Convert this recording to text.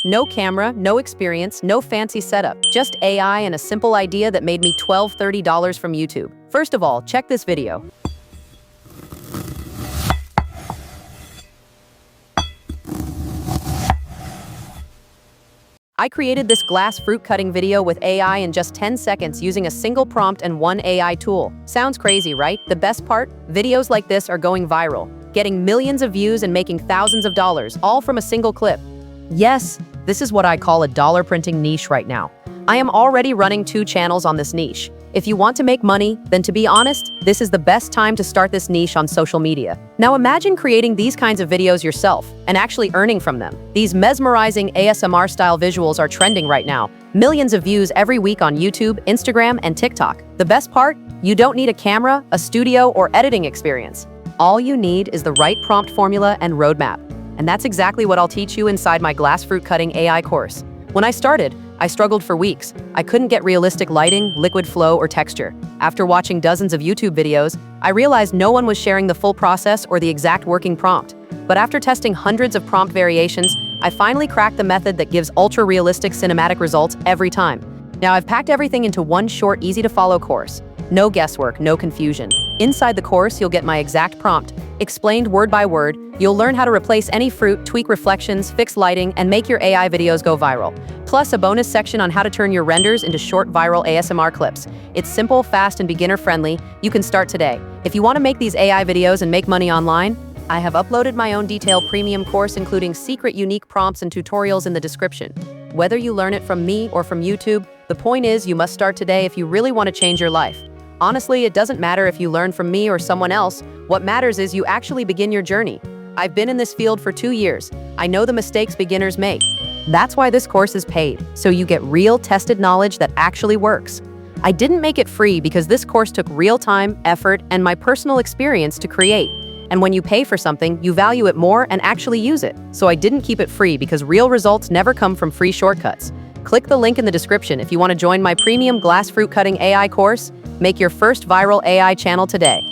No camera, no experience, no fancy setup, just AI and a simple idea that made me $30 from YouTube. First of all, check this video. I created this glass fruit cutting video with AI in just 10 seconds using a single prompt and one AI tool. Sounds crazy, right? The best part? Videos like this are going viral, getting millions of views and making thousands of dollars, all from a single clip. Yes, this is what I call a dollar printing niche right now. I am already running 2 channels on this niche. If you want to make money, then to be honest, this is the best time to start this niche on social media. Now imagine creating these kinds of videos yourself and actually earning from them. These mesmerizing ASMR-style visuals are trending right now. Millions of views every week on YouTube, Instagram, and TikTok. The best part? You don't need a camera, a studio, or editing experience. All you need is the right prompt formula and roadmap. And that's exactly what I'll teach you inside my glass fruit cutting AI course. When I started, I struggled for weeks. I couldn't get realistic lighting, liquid flow, or texture. After watching dozens of YouTube videos, I realized no one was sharing the full process or the exact working prompt. But after testing hundreds of prompt variations, I finally cracked the method that gives ultra-realistic cinematic results every time. Now I've packed everything into one short, easy-to-follow course. No guesswork, no confusion. Inside the course, you'll get my exact prompt, explained word by word. You'll learn how to replace any fruit, tweak reflections, fix lighting, and make your AI videos go viral. Plus a bonus section on how to turn your renders into short viral ASMR clips. It's simple, fast, and beginner-friendly. You can start today. If you want to make these AI videos and make money online, I have uploaded my own detailed premium course including secret unique prompts and tutorials in the description. Whether you learn it from me or from YouTube, the point is you must start today if you really want to change your life. Honestly, it doesn't matter if you learn from me or someone else. What matters is you actually begin your journey. I've been in this field for 2 years. I know the mistakes beginners make. That's why this course is paid, so you get real, tested knowledge that actually works. I didn't make it free because this course took real time, effort, and my personal experience to create. And when you pay for something, you value it more and actually use it. So I didn't keep it free because real results never come from free shortcuts. Click the link in the description if you want to join my premium glass fruit cutting AI course. Make your first viral AI channel today.